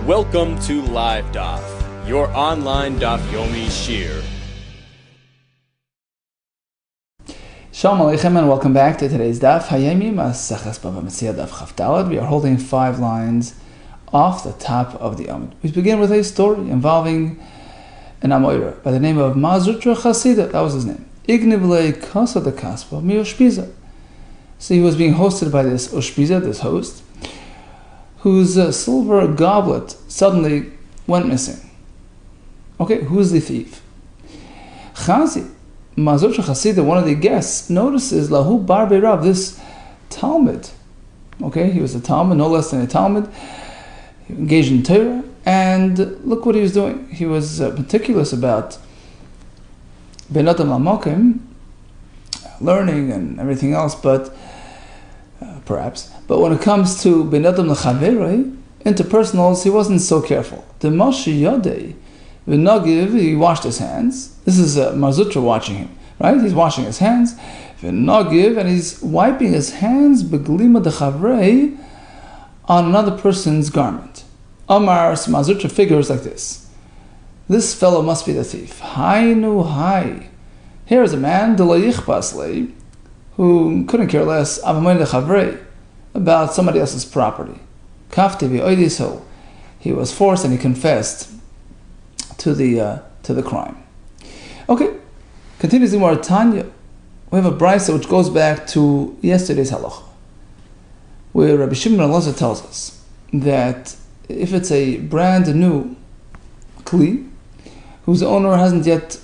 Welcome to Live DAF, your online DAF Yomi Shir. Shalom Aleichem and welcome back to today's DAF Hayemi Maseches Bava Metzia DAF Chaf Daled. We are holding 5 lines off the top of the Amud. We begin with a story involving an Amoira by the name of Mazutra Chasida. That was his name. Ignivle Kasa de Kaspa Mi Ushpiza. So he was being hosted by this Ushpiza, this host, whose silver goblet suddenly went missing. Okay, who's the thief? Chazi, Mazutra Chasida, one of the guests, notices Lahu Bar Beirav, this Talmud. Okay, he was a Talmud, no less than a Talmud, engaged in Torah, and look what he was doing. He was meticulous about Benatam Lamokim, learning and everything else, but when it comes to Benatam L'Chaverei, interpersonals, he wasn't so careful. The Moshe Yodei, V'nagiv, he washed his hands. This is Marzutra watching him, right? He's washing his hands. V'nagiv, and he's wiping his hands, Beglima D'Chavrei, on another person's garment. Amar, Marzutra figures like this. This fellow must be the thief. Hainu hai. Here is a man, D'Layichbasle, who couldn't care less, about somebody else's property. Kafti v'oidiso. He was forced and he confessed to the crime. Okay, continues in Tanya. We have a brisa which goes back to yesterday's halacha, where Rabbi Shimon ben tells us that if it's a brand new kli, whose owner hasn't yet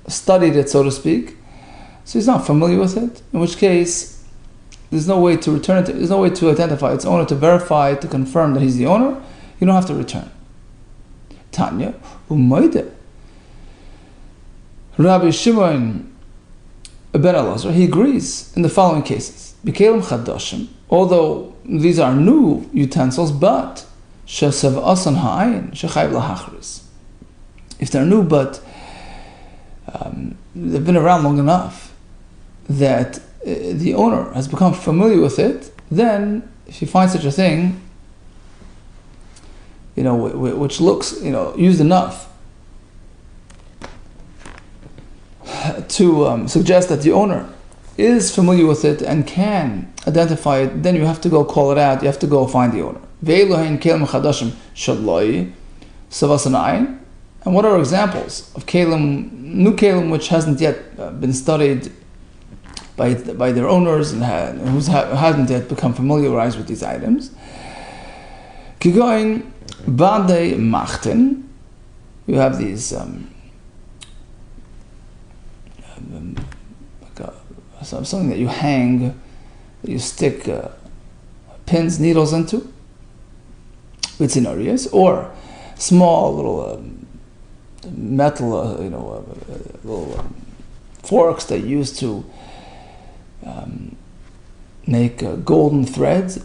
studied it, so to speak, so he's not familiar with it, in which case there's no way to return it, there's no way to identify its owner, to verify, to confirm that he's the owner. You don't have to return. Tanya, Umayde. Rabbi Shimon ben Elazar, he agrees in the following cases. Bikelim chadashim, although these are new utensils, but shesav asan ha'ayin shechayv lahachris. If they're new, but they've been around long enough that the owner has become familiar with it, then if you find such a thing, which looks, used enough to suggest that the owner is familiar with it and can identify it, then you have to go call it out, you have to go find the owner. And what are examples of kelim, new kelim, which hasn't yet been studied by their owners and who hasn't yet become familiarized with these items? Kigoin bade machten. You have these something that you hang, that you stick pins, needles into. It's in areas, or small little metal, little forks that you use to make golden threads,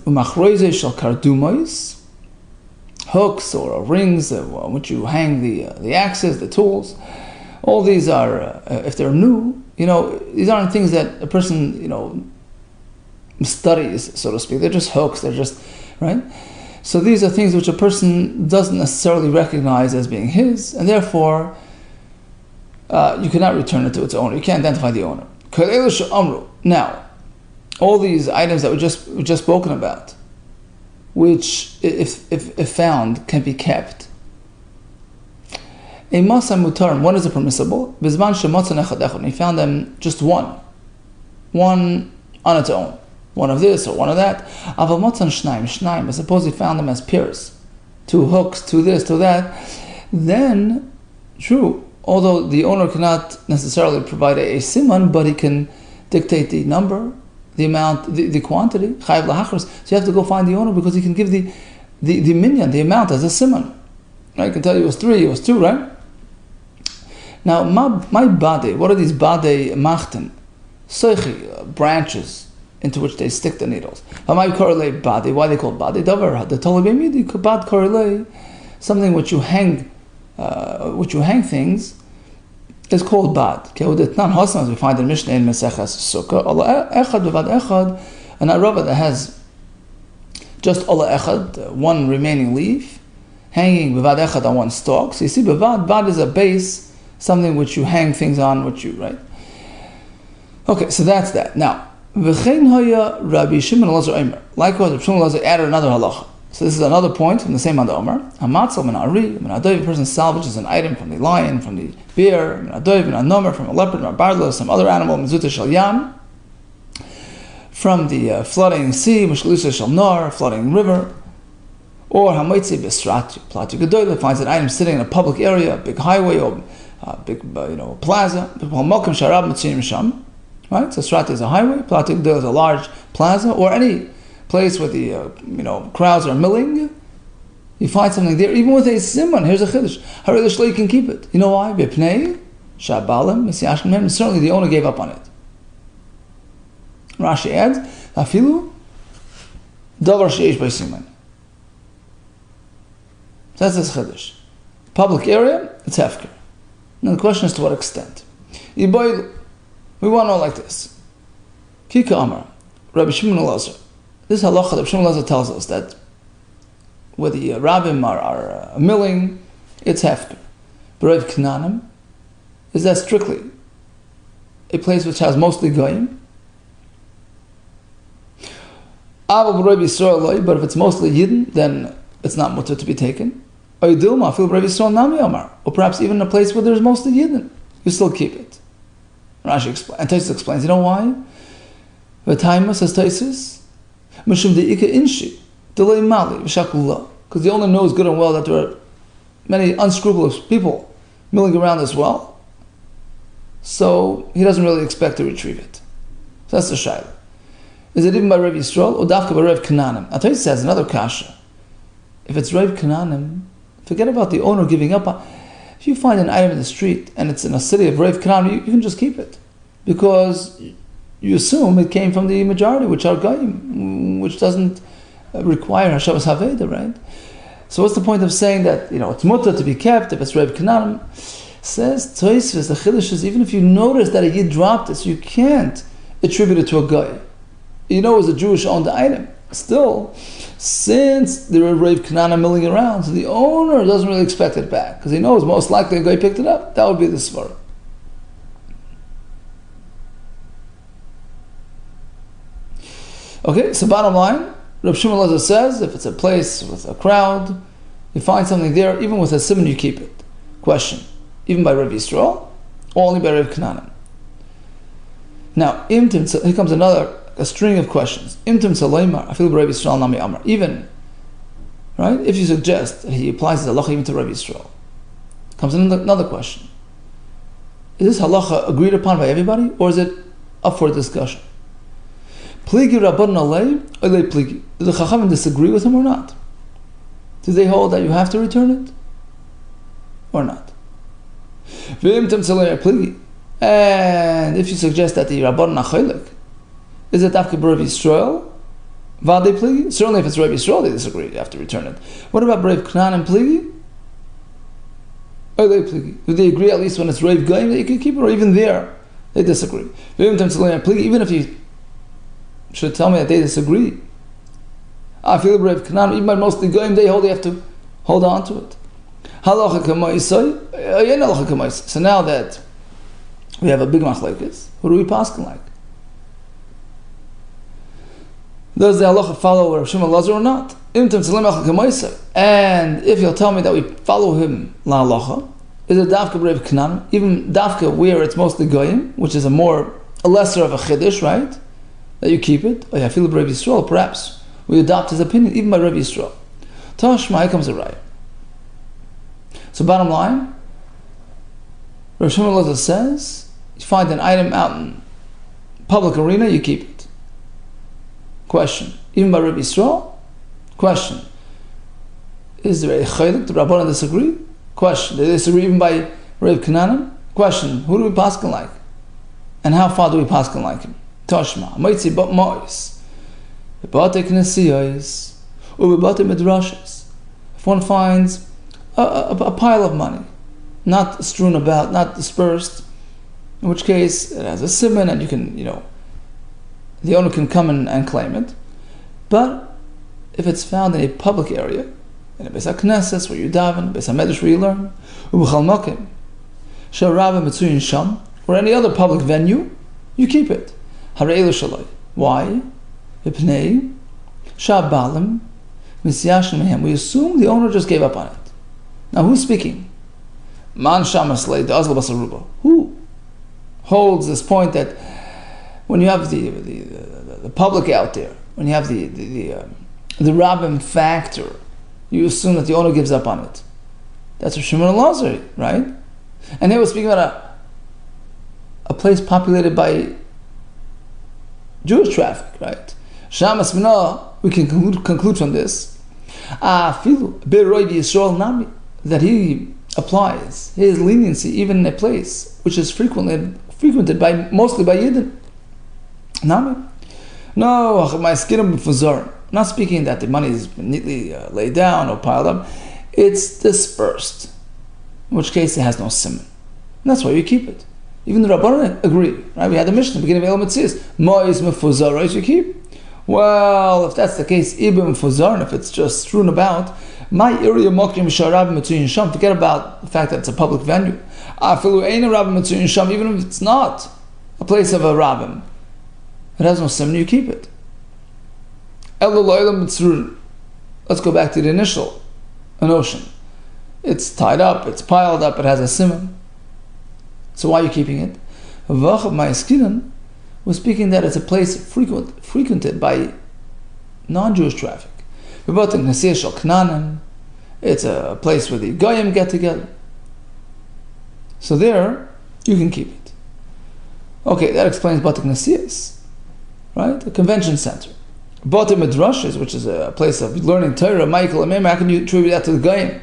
hooks or rings on which you hang the axes, the tools. All these are, if they're new, these aren't things that a person, studies, so to speak. They're just hooks, they're just, right? So these are things which a person doesn't necessarily recognize as being his, and therefore you cannot return it to its owner. You can't identify the owner. Now, all these items that we just spoken about, which, if found, can be kept. A masa mutar, one is a permissible. Bizman shemotza nechad echad. He found them just one on its own, one of this or one of that. Aval motzan shnaim. But suppose he found them as pairs, 2 hooks, 2 this, 2 that. Then, true, although the owner cannot necessarily provide a siman, but he can dictate the number, the amount, the quantity. Chayv lahachros. So you have to go find the owner because he can give the minyan, the amount, as a siman. I can tell you it was 3, it was 2, right? Now, my bade, what are these bade machten? Soichi, branches into which they stick the needles. Why they call bade? Davar, the tolebemidi, bad korele, something which you hang things, is called bad. As we find in Mishnah in Meseches Sukkah, Allah echad bevad echad, an arava that has just Allah echad, one remaining leaf, hanging bavad echad on one stalk. So you see, bavad is a base, something which you hang things on, right? Okay, so that's that. Now, v'chein haya Rabbi Shimon Elazar Omer. Likewise, Rabbi Shimon Elazar added another halacha. So this is another point from the same Manda Omer. Hamatzal min ari, min adoiv, a person salvages an item from the lion, from the bear, min adoiv, min anomer, from a leopard, min barlo, some other animal, min zuta shel yam, from the flooding sea, mishlusa shel nar, flooding river, or hamaitzi b'srat, plati gedoyle, finds an item sitting in a public area, a big highway, or a big plaza, malkum sharab mitzim sham. Right, so Srat is a highway, plati gedoyle is a large plaza, or any place where the crowds are milling. You find something there, even with a simon. Here's a chiddush. Harilish you can keep it. You know why? B'pnei shabalim misiyashkin men. Certainly, the owner gave up on it. Rashi adds, "Afilu davar sheish by simon." That's this chiddush. Public area, it's hefker. Now the question is to what extent. We want to know like this. Kika Amar, Rabbi Shimon Elazar. This halacha, Rabbi Shimon Elazar tells us that where the rabbim are milling, it's hefker. But Rav Kananim, is that strictly a place which has mostly goyim? But if it's mostly Yidden, then it's not mutter to be taken. Or perhaps even a place where there's mostly Yidden, you still keep it. Rashi explains, and Taisus explains, you know why? V'taima says Taisus, Mishum de'ika inshi, delay mali, v'shakullah. Because the owner knows good and well that there are many unscrupulous people milling around as well. So he doesn't really expect to retrieve it. So that's the shayla. Is it even by Rav Yisrael or dafka by Rav Kananim? Now Taisus says another kasha. If it's Rav Kananim, forget about the owner giving up on. If you find an item in the street and it's in a city of Rav Kananim, you can just keep it. Because you assume it came from the majority, which are Goyim, which doesn't require Hashavas Haveda, right? So what's the point of saying that, it's mutter to be kept if it's Rav Kananim? Says Tosfos, the Chiddush is, even if you notice that a Yid dropped it, so you can't attribute it to a Goy. It was a Jewish-owned item. Still, since there are Rav Kananim milling around, so the owner doesn't really expect it back, because he knows most likely a Goy picked it up. That would be the svara. Okay, so bottom line, Rabbi Shimon Elazar says, if it's a place with a crowd, you find something there, even with a simon, you keep it. Question, even by Rav Yisrael, or only by Rav Kananim? Now, here comes a string of questions. Imtim Salaymar, I feel Rav Yisrael Nami Amar. Even, right, if you suggest that he applies the halacha even to Rav Yisrael, comes another question. Is this halacha agreed upon by everybody, or is it up for discussion? Pligi Rabban Alei, Olei Pligi. Do the Chachamim disagree with him or not? Do they hold that you have to return it? Or not? And if you suggest that the Rabban Nacholik, is it Dafka Rav Yisrael? Vade Pligi? Certainly if it's Rav Yisrael they disagree, you have to return it. What about Rav Kananim Pligi? Olei Pligi. Do they agree at least when it's Rav Goyim that you can keep it, or even there they disagree? Even if you should tell me that they disagree. I feel Rav Kananim, even by mostly Goyim, they have to hold on to it. So now that we have a big machlekes, who do we paskin like? Does the halacha follow Rav Shimon Elazar or not? And if you'll tell me that we follow him la halacha, is it dafka Rav Kananim, even dafka where it's mostly Goyim, which is a lesser of a chiddush, right? That you keep it. I feel Rav Yisrael, perhaps we adopt his opinion, even by Rav Yisrael. Tashma, here comes a raya. So bottom line, Rav Shimon Elazar says, you find an item out in public arena, you keep it. Question, even by Rav Yisrael? Question, is there a chaylik? Do Rabbanan disagree? Question, do they disagree even by Rav Kananim? Question, who do we paskin like? And how far do we paskin like him? Tashma, Maitzi Bat Mois, Bebate Knesiyos, or Bebate Midrashas. If one finds a pile of money, not strewn about, not dispersed, in which case it has a simon and you can, the owner can come and claim it. But if it's found in a public area, in a Beis HaKnesses where you daven, Beis HaMedrash where you learn, U'b'chal Mokim, She'Rabba Metzuyin Sham, or any other public venue, you keep it. Harei Elu Shaloi. Why? V'pnei Sha'balim Misyashin Mehem. We assume the owner just gave up on it. Now who's speaking? Man Shamas Lei Da'azl Basaruba. Who holds this point that when you have the public out there, when you have the Rabbim factor, you assume that the owner gives up on it. That's what Shimon Elazar, right? And they were speaking about a place populated by Jewish traffic, right? Shamas Mina, we can conclude from this, that he applies his leniency even in a place which is frequented by mostly by Yidden. Nami. No, not speaking that the money is neatly laid down or piled up. It's dispersed, in which case it has no siman. And that's why you keep it. Even the Rabbanan agree, right? We had the Mishnah, beginning of Bava Metzia, Mois mefuzar, you keep. Well, if that's the case, ibn mefuzar, if it's just strewn about, my area mokim sharab metzuyin sham. Forget about the fact that it's a public venue. Afilu ein rabbi metzuyin sham, even if it's not a place of a rabbim, it has no siman, you keep it. Let's go back to the initial notion. It's tied up, it's piled up, it has a siman. So why are you keeping it? Was speaking that it's a place frequented by non-Jewish traffic. It's a place where the Goyim get together. So there, you can keep it. Okay, that explains Batik Nasiyas, right? A convention center. Batik Midrashes, which is a place of learning Torah, Michael, and how can you attribute that to the Goyim?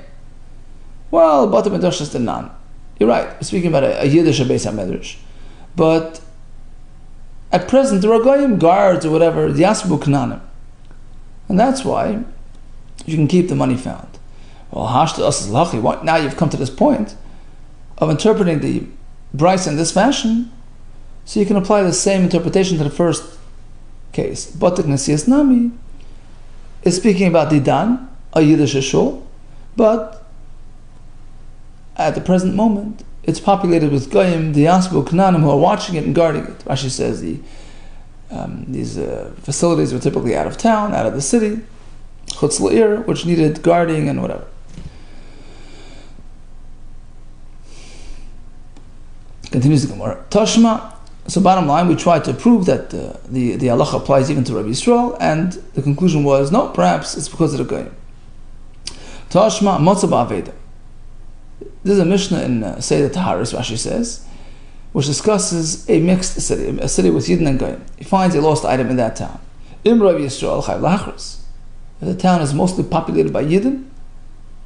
Well, Batik Midrashes is the non. You're right, we're speaking about a Yiddish Beis HaMedrash. But at present, there are Goyim guards or whatever, the Yasbu Knanim. And that's why you can keep the money found. Well, Hashta Us is Lachi. Now you've come to this point of interpreting the Bryce in this fashion, so you can apply the same interpretation to the first case. Batik Nasiyas Nami is speaking about Didan, a Yiddish shul, but at the present moment, it's populated with Goyim, the Yasbu Knanim, who are watching it and guarding it. Rashi says these facilities were typically out of town, out of the city, Chutz La'ir, which needed guarding and whatever. Continues the Gemara. Tashma. So bottom line, we tried to prove that the halacha applies even to Rabbi Yisrael, and the conclusion was, no, perhaps it's because of the Goyim. Tashma Motzah Ba'aveda. This is a Mishnah in Seder Taharis, Rashi says, which discusses a mixed city, a city with Yidden and Goyim. He finds a lost item in that town. Im Rabbi Yisrael Chayv Lachris. If the town is mostly populated by Yidden,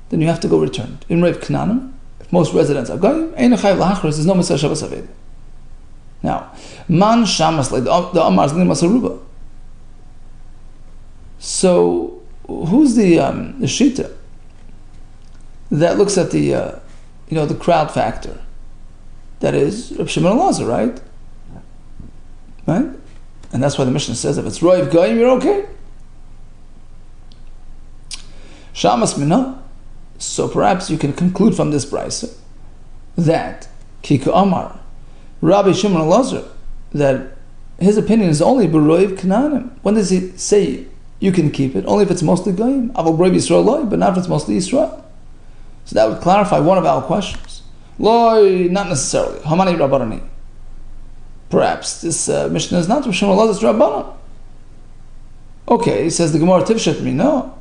then you have to go return it. Im Rabbi Knanim, if most residents are Goyim, Ein Chayv Lachris, there's no Mitzvah Shabbos Aveda. Now, Man Shamas, like the Amar Zlim Masaruba. So, who's the Shita that looks at the crowd factor? That is Reb Shimon Elazar, right? Right? And that's why the Mishnah says if it's Roiv Goyim, you're okay. Shamas Mina. So perhaps you can conclude from this brayso that Kika Amar, Rabbi Shimon Elazar, that his opinion is only B'Roiv Kananim. When does he say you can keep it? Only if it's mostly Goyim. Aval B'Roiv Yisrael Loi, but not if it's mostly Yisrael. So that would clarify one of our questions. Loi, not necessarily. Hamani Rabbanani. Perhaps this Mishnah is not Rav Shimon Elazar's Rabbanan. Okay, says the Gemara Tivshet me. No.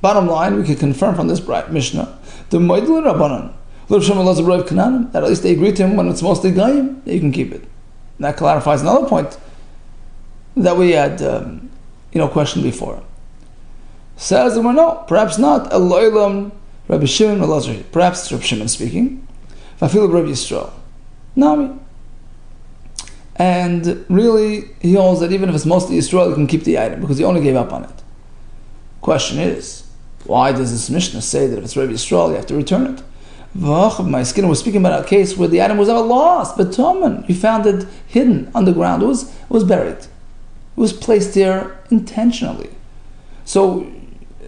Bottom line, we can confirm from this Mishnah the Moedel Rabbanan. Rav Shimon Elazar B'Roiv Kananim, that at least they agree to him when it's mostly Goyim, that you can keep it. And that clarifies another point that we had questioned before. Says the Gemara, no, perhaps not. Eloilam Rabbi Shimon Elazar. Perhaps it's Rabbi Shimon speaking. Vafil Rabbi Yisrael. Nami. And really, he holds that even if it's mostly Yisrael, you can keep the item because he only gave up on it. Question is, why does this Mishnah say that if it's Rabbi Yisrael, you have to return it? My skin was speaking about a case where the item was ever lost, but Toman, you found it hidden underground. It was buried. It was placed there intentionally. So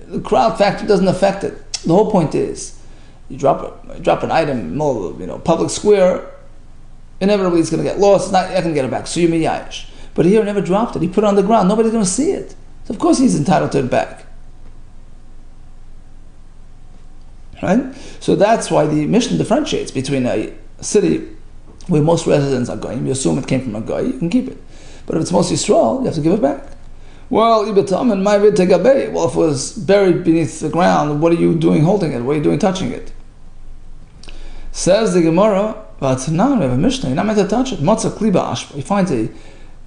the crowd factor doesn't affect it. The whole point is, you drop an item in the middle of public square, inevitably it's going to get lost. It's not going to get it back. So you miyayish. But here, he never dropped it. He put it on the ground. Nobody's going to see it. So of course, he's entitled to it back. Right? So that's why the Mishnah differentiates between a city where most residents are going. You assume it came from a guy, you can keep it. But if it's mostly Yisrael, you have to give it back. Well, if it was buried beneath the ground, what are you doing holding it? What are you doing touching it? Says the Gemara, but now we have a Mishnah, you're not meant to touch it. He finds a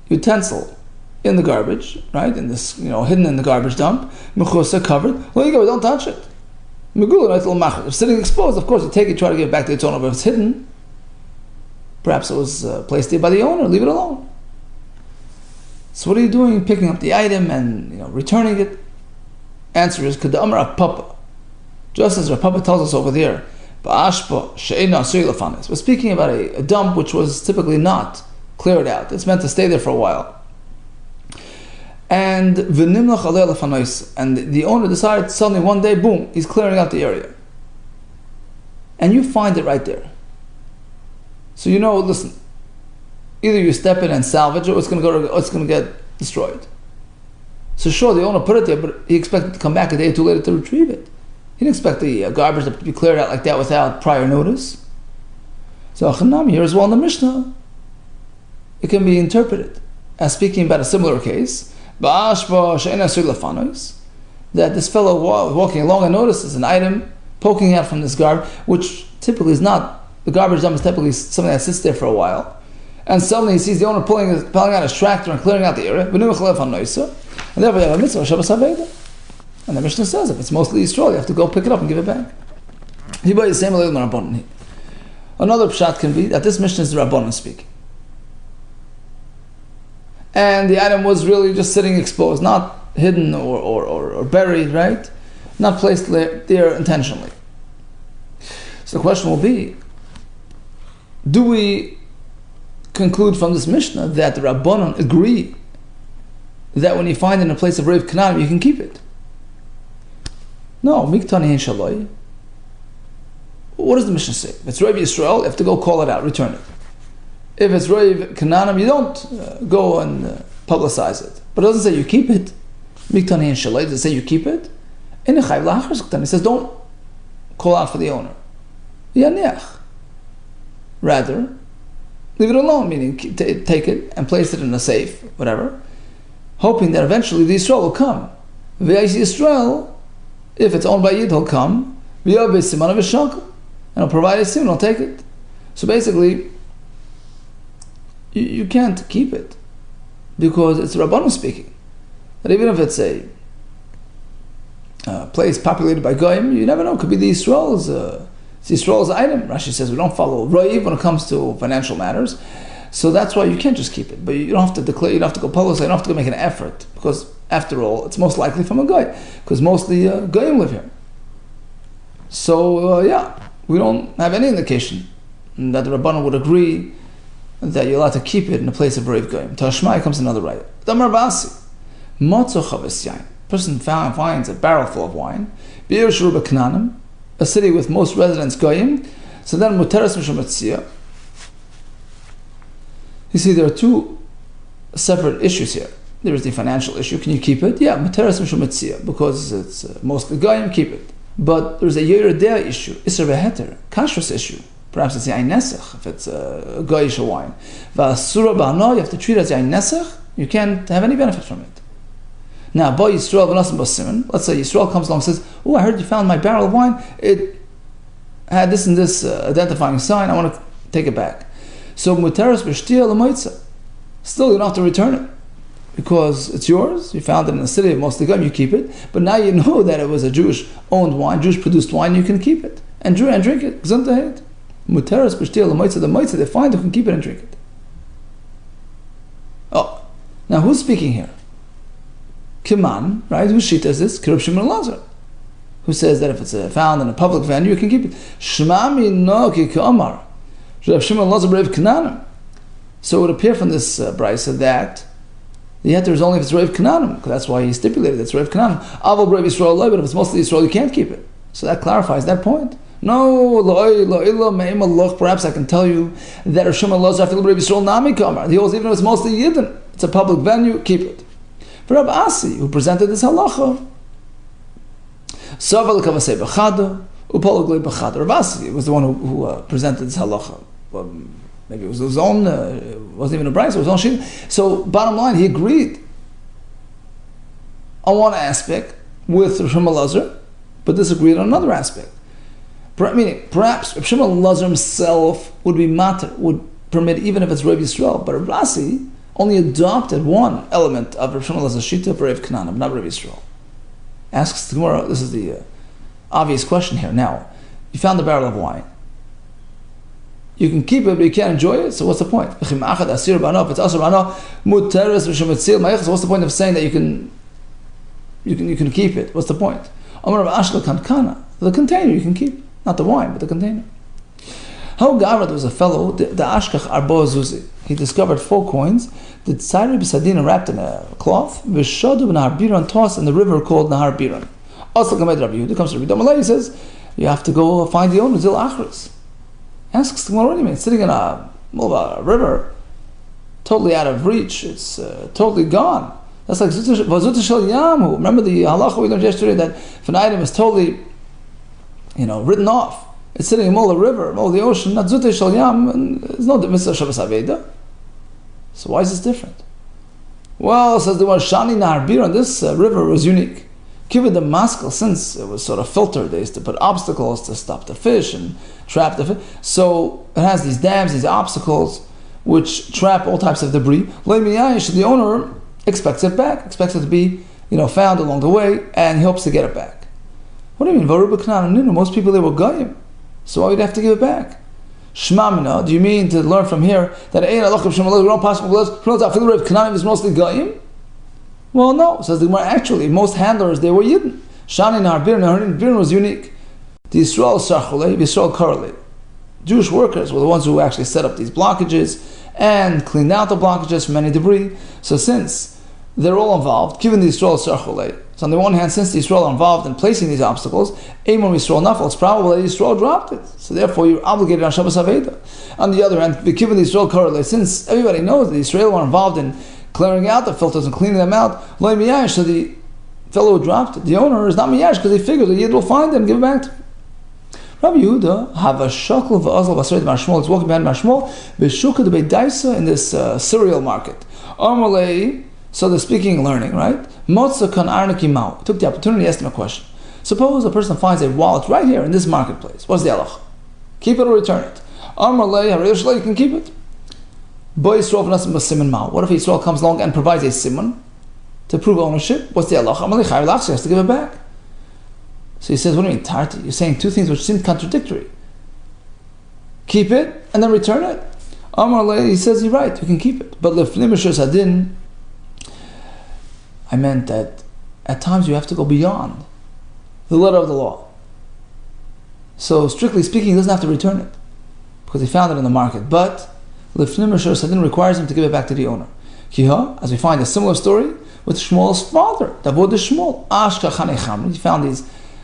utensil in the garbage, right? In this, hidden in the garbage dump. Mechusa, covered. Well, you go, don't touch it. If it's sitting exposed, of course, you take it, try to give it back to its owner. But if it's hidden, perhaps it was placed there by the owner, leave it alone. So what are you doing? Picking up the item and returning it? Answer is Kadamar Papa. Just as Rav Papa tells us over there, we're speaking about a dump which was typically not cleared out. It's meant to stay there for a while. And the owner decided suddenly one day, boom, he's clearing out the area. And you find it right there. So listen, either you step in and salvage it, or it's going to get destroyed. So sure, the owner put it there, but he expected to come back a day or two later to retrieve it. He didn't expect the garbage to be cleared out like that without prior notice. So Achanami here as well in the Mishnah, it can be interpreted as speaking about a similar case, that this fellow walking along and notices an item poking out from this garbage, which typically is not, the garbage dump is typically something that sits there for a while, and suddenly he sees the owner pulling out his tractor and clearing out the area, and therefore you have a mitzvah, Shabbos HaVeda. And the Mishnah says if it's mostly Yisrael, you have to go pick it up and give it back. Another pshat can be that this Mishnah is the Rabbanon speaking. And the item was really just sitting exposed, not hidden or buried, right? Not placed there intentionally. So the question will be, do we conclude from this Mishnah that the Rabbanon agree that when you find it in a place of Reiv Kananim, you can keep it? No, Miktani Hein Shaloi. What does the Mishnah say? If it's Reiv Yisrael, you have to go call it out, return it. If it's Reiv Kananim, you don't go and publicize it. But it doesn't say you keep it. Miktani Hein Shaloi, does it say you keep it? It says don't call out for the owner. Rather, leave it alone, meaning take it and place it in a safe, whatever, hoping that eventually the Yisrael will come. Yisrael, if it's owned by Yid, he'll come, and he'll provide it soon, he'll take it. So basically, you can't keep it, because it's Rabbanon speaking. That even if it's a place populated by Goyim, you never know, it could be the Yisrael's item. Rashi says we don't follow Roiv when it comes to financial matters. So that's why you can't just keep it. But you don't have to declare, you don't have to go publicize, you don't have to go make an effort. Because after all, it's most likely from a Goy. Because mostly Goyim live here. So we don't have any indication that the Rabbanon would agree that you're allowed to keep it in a place of Reiv Goyim. Tashmai comes another right. Damar Basi. Motzo Chavis Yain. Person finds a barrel full of wine. Be'er Shuruba Kananim. A city with most residents Goyim. So then Muteres Mishum Metzia. You see, there are two separate issues here. There is the financial issue. Can you keep it? Yeah, Muteres Mishum Metzia. Because it's mostly Goyim, keep it. But there's a Yeridea issue. Isser Beheter. Kashrus issue. Perhaps it's Yain Nesach, if it's a Goyish wine. V'asura ba'ano, you have to treat it as Yain Nesach. You can't have any benefit from it. Now, Bo Yisrael v'nasim bo siman. Let's say Yisrael comes along and says, "Oh, I heard you found my barrel of wine. It had this and this identifying sign. I want to take it back." So muteres b'shtia l'moitza. Still, you don't have to return it because it's yours. You found it in a city of mostly Goyim. You keep it, but now you know that it was a Jewish-owned wine, Jewish-produced wine. You can keep it and drink it. Gesundheit. Muteres b'shtia l'moitza. The moitza they find, who can keep it and drink it. Oh, now who's speaking here? Kiman, right? Whose shita is this? Kirub Shimon Lazar, who says that if it's found in a public venue, you can keep it. Shmami no ki k'amar. Rav Shimon Lazar Reiv Kananim. So it would appear from this brisa that the heter is only if it's Reiv Kananim, because that's why he stipulated it's Reiv Kananim. Aval Reiv Yisrael, but if it's mostly Yisrael, you can't keep it. So that clarifies that point. No, perhaps I can tell you that Rosh Hashanah he holds even if it's mostly Yidden, it's a public venue, keep it. For Rabbi Asi, who presented this halacha, Rabbi Asi was the one who presented this halacha. Well, maybe it was his own, it wasn't even a brayso, it was his own shita. So bottom line, he agreed on one aspect with Rav Shimon Lazar, but disagreed on another aspect. Meaning, perhaps Rav Shimon Lazar himself would be matter, would permit even if it's Rav Yisrael, but Rav Asi only adopted one element of Rav Shimon Lazar's shita for Rav Kananim, not Rav Yisrael. Asks the Gemara, this is the obvious question here. Now, you found a barrel of wine. You can keep it, but you can't enjoy it, so what's the point? If it's asur b'ano, so what's the point of saying that you can keep it? What's the point? The container you can keep, not the wine, but the container. How Gavra was a fellow, the Ashkach Arbo Zuzi. He discovered 4 coins, the Tsari B'Sadina wrapped in a cloth, V'Shadu B'Nahar Biran tossed in the river called Nahar Biran. Also Rabbi Yehuda comes to Rabbi Yehuda, he says, you have to go find the owner, Zil Achris. Asks the Gemara, what do you mean? It's sitting in a river, totally out of reach, it's totally gone. That's like Vazuta Shel Yamu. Remember the halacha we learned yesterday that if an item is totally, written off, it's sitting in the middle of the river, middle of the ocean, not Zuta Shel Yam, and there's no Mitzvah Shabbos Aveda. So why is this different? Well, says the one Shani Nahar Biran, this river was unique. Given the maskell, since it was sort of filtered, they used to put obstacles to stop the fish and trap the fish. So it has these dams, these obstacles, which trap all types of debris. The owner expects it back, expects it to be, found along the way, and he hopes to get it back. What do you mean? Most people there were goyim, so why would you have to give it back? Shmamina, do you mean to learn from here that is mostly goyim? Well, no. Says the Gemara, actually, most handlers, they were Yidden. Shani Nahar Biran was unique. The Yisrael Sarchulei, the Yisrael correlated. Jewish workers were the ones who actually set up these blockages and cleaned out the blockages from any debris. So since they're all involved, given the Yisrael Sarchulei, so on the one hand, since the Yisrael are involved in placing these obstacles, Amon Yisrael Nafal, it's probable that Yisrael dropped it. So therefore, you're obligated on Shabbos Aveda. On the other hand, given the Yisrael correlate, since everybody knows that the Yisrael were involved in clearing out the filters and cleaning them out, Lo Miyash, so the fellow who dropped it, the owner, is not Miyash because he figures the Yid will find it and give it back to him. Rabbi Yehuda have a shakl v'azal v'asrei Marshmol. It's walking behind Marshmol b'shukah de beidaisa in this cereal market. Amalei. So they're speaking and learning, right? Motza kan arnaki mau. Took the opportunity to ask him a question. Suppose a person finds a wallet right here in this marketplace. What's the halach? Keep it or return it? Amalei harei you can keep it. Boy Yisrael v'nasim b'siman mau. What if Yisrael comes along and provides a simon to prove ownership? What's the halach? Amalei chayv lachs. He has to give it back. So he says, what do you mean, Tarti? You're saying two things which seem contradictory. Keep it and then return it. Amar, he says, you're right, you can keep it. But lefnim mishur sadin, I meant that at times you have to go beyond the letter of the law. So strictly speaking, he doesn't have to return it because he found it in the market. But lefnim mishur sadin requires him to give it back to the owner. Kiha, as we find a similar story with Shmuel's father, Davod Shmuel, Ashka Chanei. He found these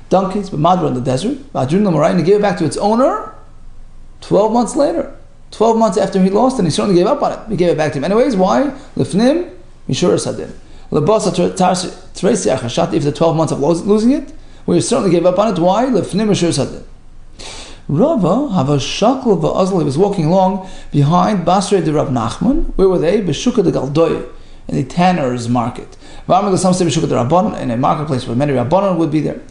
donkeys, but Madra in the desert, and he gave it back to its owner 12 months later. 12 months after he lost it, and he certainly gave up on it. He gave it back to him. Anyways, why? Lifnim, Mishur Sadin. If the 12 months of losing it, we certainly gave up on it. Why? Lifnim, Mishur Sadin. Rava, have a shakl v'azal, he was walking along behind Basrei de Rav Nachman. Where were they? B'shukah de Galdoy, in the tanner's market. Some say B'shukah de Rabbanon, in a marketplace where many Rabbanon would be there.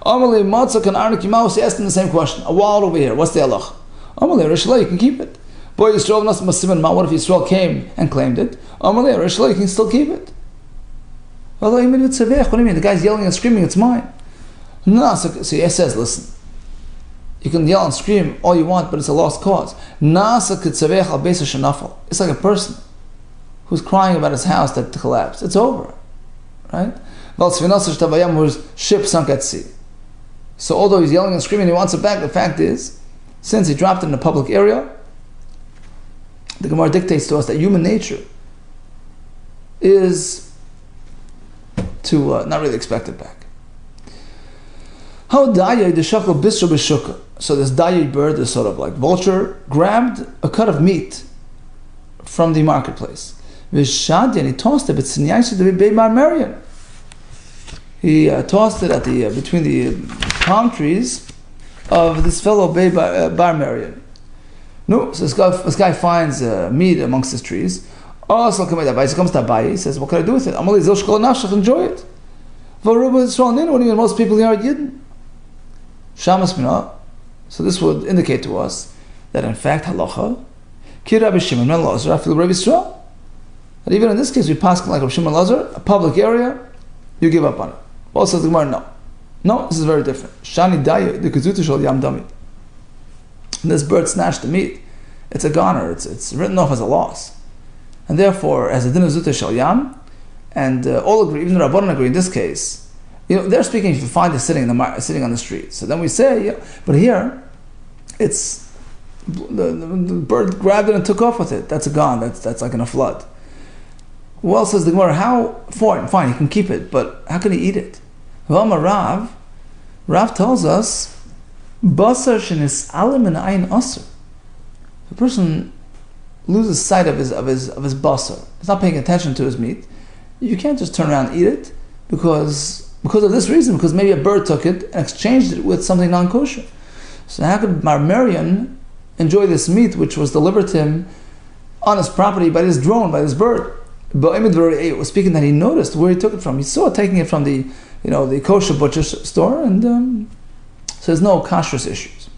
Amalei Matzah kan Arnik Yimaus, he asked him the same question. A wallet over here, what's the halach? Amalei Rishalei, you can keep it. Boy Yisrael Nas Masiman Ma, what if Yisrael came and claimed it? Amalei Rishalei, you can still keep it. What do you mean? The guy's yelling and screaming, it's mine. No, so he says, listen, you can yell and scream all you want, but it's a lost cause. It's like a person who's crying about his house that collapsed. It's over. Right? Whose ship sunk at sea. So although he's yelling and screaming, he wants it back. The fact is, since he dropped it in a public area, the Gemara dictates to us that human nature is to not really expect it back. How dayay the shakal bisra b'shukah. So this dayay bird, this sort of like vulture, grabbed a cut of meat from the marketplace. V'shadi, and he tossed it, but tzniyaisa the Bei Bar Merian. He tossed it at the between the palm trees of this fellow Bei Bar Merian. No, so this guy finds meat amongst his trees. Oh, so he comes to Abaye, he says, what can I do with it? Amalei zil shkol nafshach, enjoy it. When most people here are Yidden. Shamas Minah. So this would indicate to us that in fact halacha, ki Rabbi Shimon ben Lazar, afil Rabbi Yisrael. That even in this case we pass like Rabbi Shimon ben Lazar, a public area, you give up on it. Well, says the Gemara, no. No, this is very different. Shani dayu, the kazuta shal yam dami. This bird snatched the meat. It's a goner. It's written off as a loss. And therefore, as a din of zuta shal yam, and all agree, even the Rabbanan agree in this case, they're speaking if you find it sitting on the street. So then we say, but here, it's the bird grabbed it and took off with it. That's a gone. That's like in a flood. Well, says the Gemara, how fine, he can keep it, but how can he eat it? Rav tells us, basar shenis alim and ayin asr. The person loses sight of his basar. He's not paying attention to his meat. You can't just turn around and eat it because of this reason, because maybe a bird took it and exchanged it with something non-kosher. So how could Marmarian enjoy this meat which was delivered to him on his property by this drone, by this bird? But it was speaking that he noticed where he took it from. He saw it taking it from the kosher butcher store, and so there's no kashrus issues.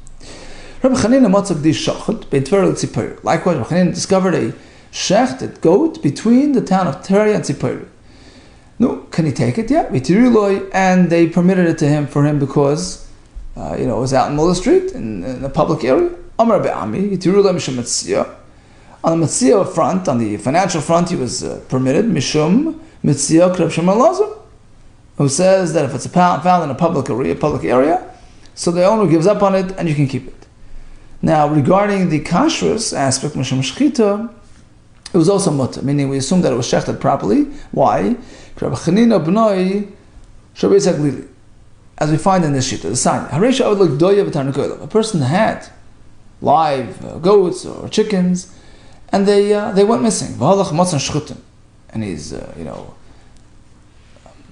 Rabbi Chanina matzak di shachet beitver tzipor. Likewise, Rabbi Chanina discovered a shechted goat between the town of Teri and Tzipori. No, can he take it? Yeah, and they permitted it for him because it was out in the street in a public area. Amar be'ami yitiruloi mishum metzia. On the metzia front, on the financial front, he was permitted mishum metzia Rabbi Shimon Lazar, who says that if it's found in a public area, so the owner gives up on it and you can keep it. Now, regarding the kashrus aspect, mishum shchita, it was also mutter, meaning we assume that it was shechted properly. Why? As we find in this sheet, the sign. A person had live goats or chickens, and they went missing. And he's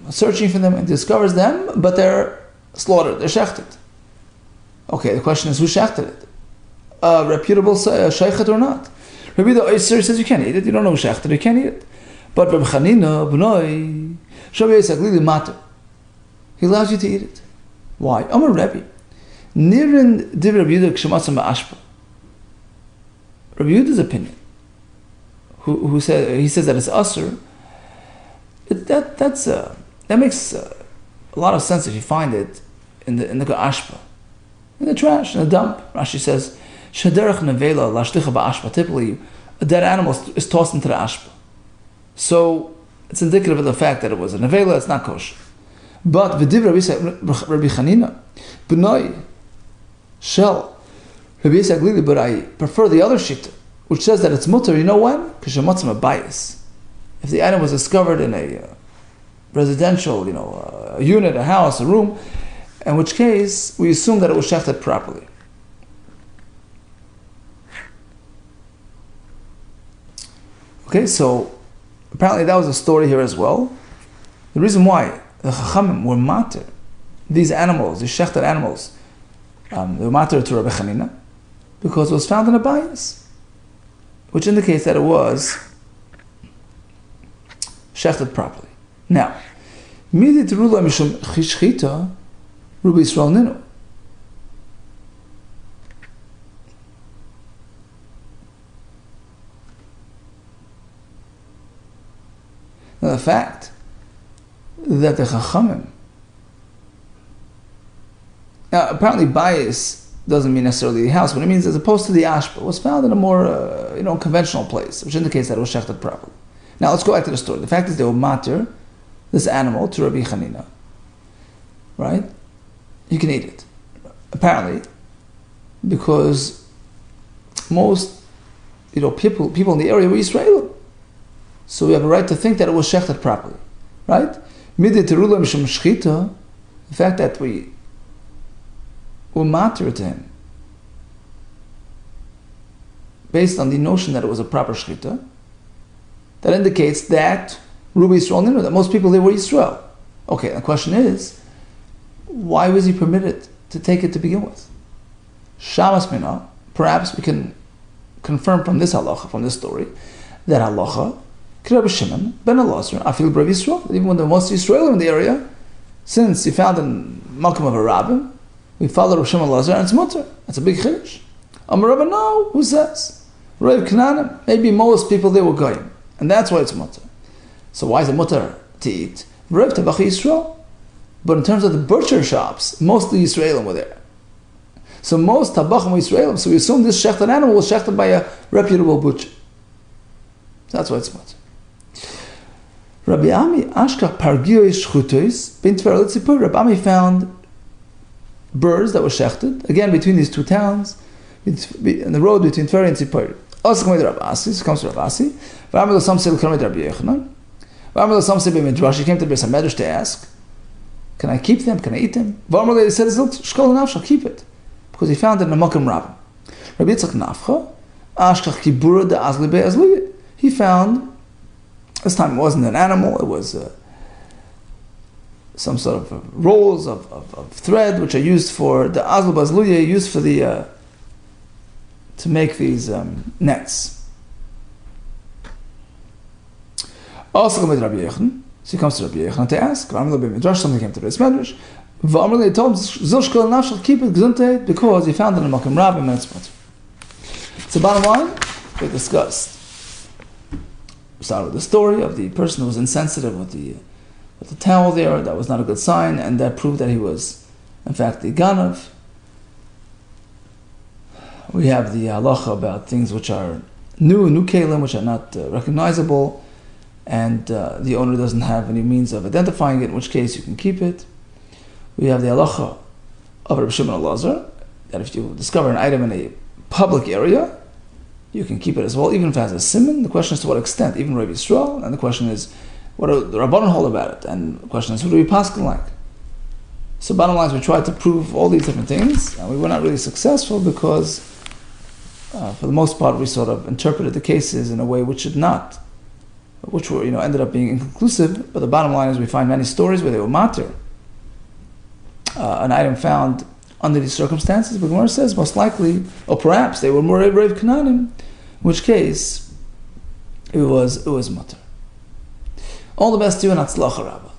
searching for them and discovers them, but they're slaughtered, they're shechted. Okay, the question is, who shechted it? A reputable sheichet or not? Rabbi Yehuda Kessler says you can't eat it. You don't know shechted, you can't eat it. But Rabbi Chanina b'noi Shabbai Yisaglili matter. He allows you to eat it. Why? Amar Rabbi Nirin div Rabbi Yehuda k'shematzam ba'ashpa. Rabbi Yehuda's opinion, he says that it's asur. That makes a lot of sense if you find it in the ashpa, in the trash, in the dump. Rashi says, "Shaderach nevela lashticha ba'ashpa." Typically, a dead animal is tossed into the ashpa, so it's indicative of the fact that it was a nevela. It's not kosher. But v'div Rabbi Chanina b'noi shel Rabbi Yisaglili, but I prefer the other shita, which says that it's mutter. You know when? Because shematzim a bias. If the item was discovered in a residential, a unit, a house, a room, in which case we assume that it was shechted properly. Okay, so apparently that was a story here as well. The reason why the Chachamim were mater these animals, these shechted animals, they were mater to Rabbi Chanina, because it was found in a bias, which indicates that it was shechted properly. Now, midi terula mishum chishchita rubi Yisrael ninu. Now, the fact that the Chachamim, now apparently bias doesn't mean necessarily the house, but it means as opposed to the ashpa, was found in a more conventional place, which indicates that it was shechted properly. Now let's go back to the story. The fact is they were mater this animal to Rabbi Chanina, right? You can eat it, apparently, because most people in the area were Israel, so we have a right to think that it was shechted properly, right? The fact that we were matir to him, based on the notion that it was a proper shechita, that indicates that Rubi Yisrael knew that most people there were Yisrael. Okay, the question is, why was he permitted to take it to begin with? Shamas Mina, perhaps we can confirm from this halacha, from this story, that halacha, Rabbi Shimon ben Elazar, Afil Brav Yisrael, even when there was Yisrael in the area, since he found in Malkum of a rabbin, we follow Rabbi Shimon Elazar and it's mutter. That's a big chiddush. Amar Rabba, no, who says? Rav Kananim, maybe most people there were goyim, and that's why it's mutter. So why is it mutter to eat? Rav Tabach Yisrael. But in terms of the butcher shops, mostly Yisraelim were there. So most tabachim were Yisraelim. So we assume this shechted animal was shechted by a reputable butcher. That's why it's mutter. Rabbi Ami Ashka Pargiyoi Shchutois Bin Tver Litzipur. Rabbi Ami found birds that were shechted, again between these two towns, in the road between Tver and Tzipur. Also comes to Rabbi Asi, so comes to Rabbi Asi. V'amel Samsei l'Karmei Rabbi Yechanan. V'amel Samsei b'Midrash. He came to the Beis HaMedrash to ask, can I keep them? Can I eat them? V'amel he said, Shkol Nafsha, keep it, because he found it in a Mokum Rabbim. Rabbi Yitzchak Nafcha Ashkach Kibura de Azli Be Azli. He found, this time it wasn't an animal, it was some sort of rolls of thread which are used for the Azli Be Azli, used for the to make these nets. Also comes to Rabbi Yechon. So he comes to Rabbi Yechon to ask. Something came to Beis Medrash. He told him, Zil shkol nafshach, keep it gesundheit, because he found it in a Makom Rabbim and it's mutter. So bottom line, we discussed. We started with the story of the person who was insensitive with the towel there. That was not a good sign, and that proved that he was, in fact, the ganav. We have the halacha about things which are new kalim, which are not recognizable, and the owner doesn't have any means of identifying it, in which case you can keep it. We have the halacha of Rabbi Shimon Elazar, that if you discover an item in a public area, you can keep it as well, even if it has a siman. The question is to what extent, even Rabbi Yisrael, and the question is, what do the Rabbanan hold about it? And the question is, who do we paskin like? So bottom line is, we tried to prove all these different things, and we were not really successful because for the most part, we sort of interpreted the cases in a way which were, ended up being inconclusive. But the bottom line is, we find many stories where they were matir. An item found under these circumstances, but Gemara says most likely, or perhaps they were more brave Kananim, in which case it was matir. All the best to you and Hatzlacha Rabbah.